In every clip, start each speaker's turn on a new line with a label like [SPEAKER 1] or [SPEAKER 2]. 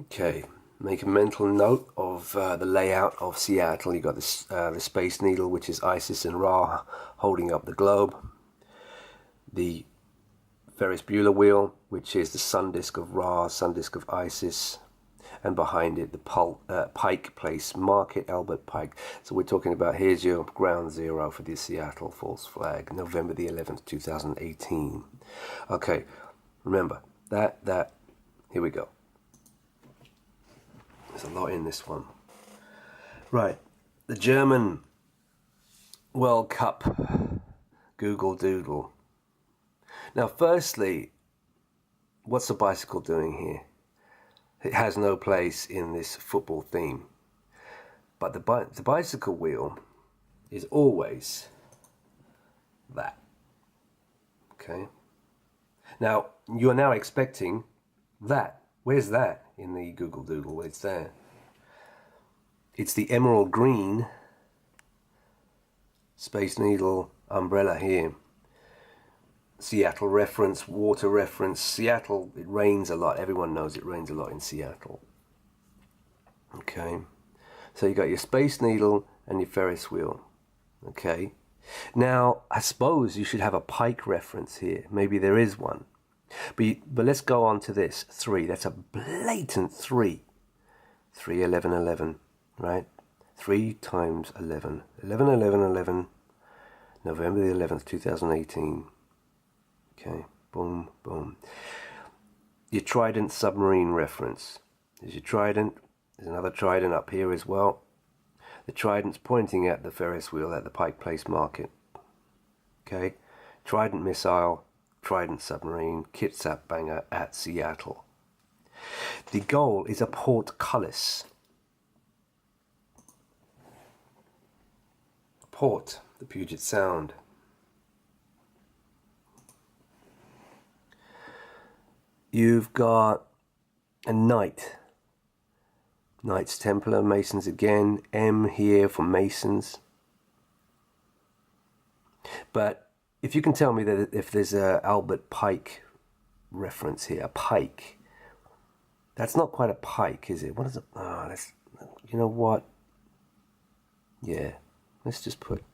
[SPEAKER 1] Okay, make a mental note of the layout of Seattle. You got this the Space Needle, which is Isis and Ra holding up the globe. The Ferris Bueller wheel, which is the sun disk of Ra, sun disk of Isis, and behind it the Pike Place Market, Albert Pike. So we're talking about, here's your ground zero for the Seattle false flag, November the 11th, 2018. Okay, remember that. Here we go. There's a lot in this one. Right, the German World Cup Google Doodle. Now, firstly, what's the bicycle doing here? It has no place in this football theme. But the bicycle wheel is always that. Okay? Now, you are now expecting that. Where's that in the Google Doodle? It's there. It's the emerald green Space Needle umbrella here. Seattle reference, water reference. Seattle, it rains a lot. Everyone knows it rains a lot in Seattle. Okay. So you got your Space Needle and your Ferris wheel. Okay. Now, I suppose you should have a Pike reference here. Maybe there is one. But let's go on to this. 3. That's a blatant 3. 3, 11, 11. Right? 3 times 11. 11, 11, 11. November the 11th, 2018. Okay. Boom, boom. Your Trident submarine reference. There's your Trident. There's another Trident up here as well. The Trident's pointing at the Ferris wheel at the Pike Place Market. Okay. Trident missile. Trident submarine, Kitsap banger at Seattle. The goal is a portcullis. Port, the Puget Sound. You've got a knight. Knights Templar, Masons again. M here for Masons. But if you can tell me that if there's a Albert Pike reference here, a pike, that's not quite a pike, is it? What is it? Oh, that's, you know what? Yeah, let's just put it.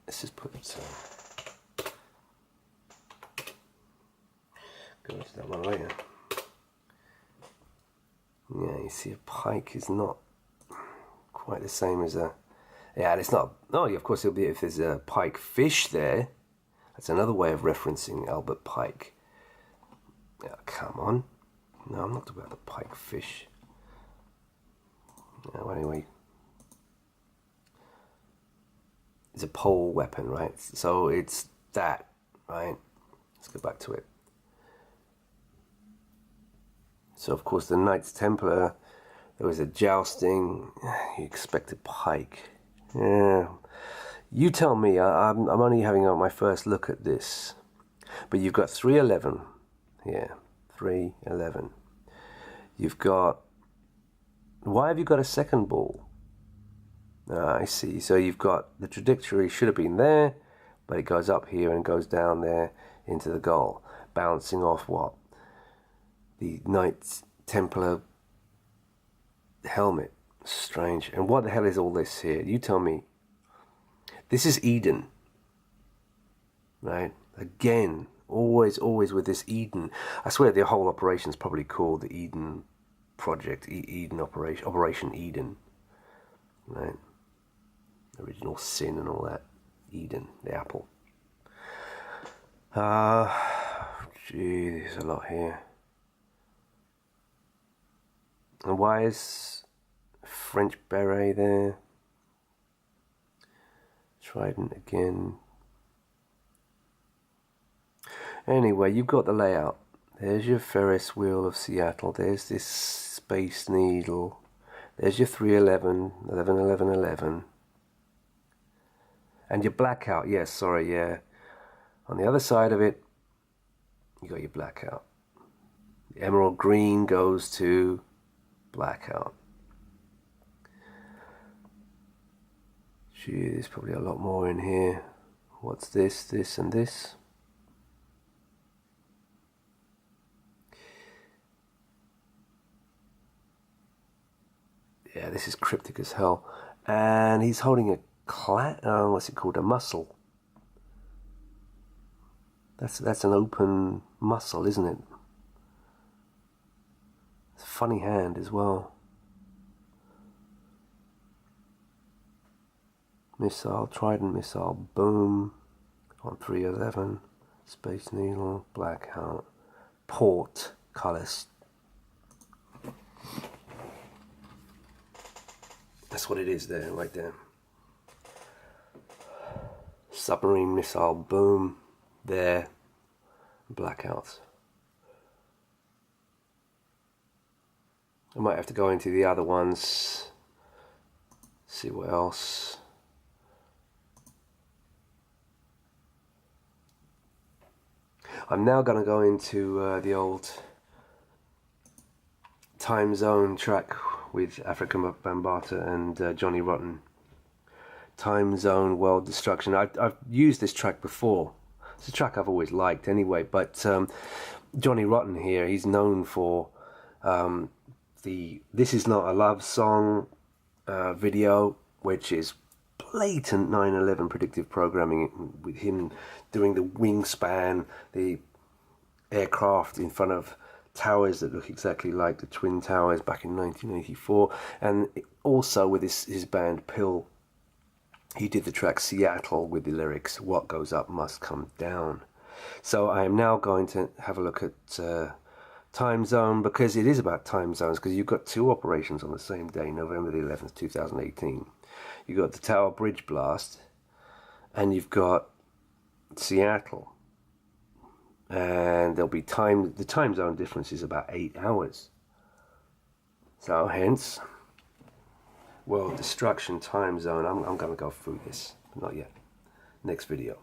[SPEAKER 1] Go to that one later. Yeah, you see, a pike is not quite the same as a. Yeah, it's not. No, of course it'll be if there's a pike fish there. That's another way of referencing Albert Pike. Yeah, come on. No, I'm not talking about the pike fish. No, anyway. It's a pole weapon, right? So it's that, right? Let's go back to it. So, of course, the Knights Templar, there was a jousting. You expect a pike. Yeah. You tell me, I'm only having my first look at this. But you've got 311 here. 311. You've got... Why have you got a second ball? I see. So you've got the trajectory should have been there, but it goes up here and goes down there into the goal. Bouncing off what? The Knights Templar helmet. Strange. And what the hell is all this here? You tell me. This is Eden, right? Again, always with this Eden. I swear the whole operation is probably called the Eden Project, Eden Operation Eden, right? Original Sin and all that. Eden, the apple. Gee, there's a lot here. And why is French beret there? Trident again. Anyway, you've got the layout. There's your Ferris wheel of Seattle. There's this Space Needle. There's your 311, 11, 11, 11. And your blackout. Yes, sorry, yeah. On the other side of it, you got your blackout. The emerald green goes to blackout. Gee, there's probably a lot more in here. What's this, this, and this? Yeah, this is cryptic as hell. And he's holding a what's it called? A muscle. That's an open muscle, isn't it? It's a funny hand as well. Missile, Trident missile, boom. On 311. Space Needle, Blackout. Port, colours. That's what it is there, right there. Submarine missile, boom. There. Blackouts. I might have to go into the other ones. See what else. I'm now going to go into the old Time Zone track with Afrika Bambaataa and Johnny Rotten. Time Zone World Destruction. I've used this track before. It's a track I've always liked anyway, but Johnny Rotten here, he's known for the This Is Not a Love Song video, which is blatant 9/11 predictive programming, with him doing the wingspan, the aircraft in front of towers that look exactly like the Twin Towers back in 1984, and also with his band Pill, he did the track Seattle with the lyrics "What goes up must come down." So I am now going to have a look at Time Zone, because it is about time zones, because you've got two operations on the same day, November the 11th, 2018. You've got the Tower Bridge blast, and you've got Seattle. And there'll be the time zone difference is about 8 hours. So hence, world destruction time zone. I'm going to go through this. Not yet. Next video.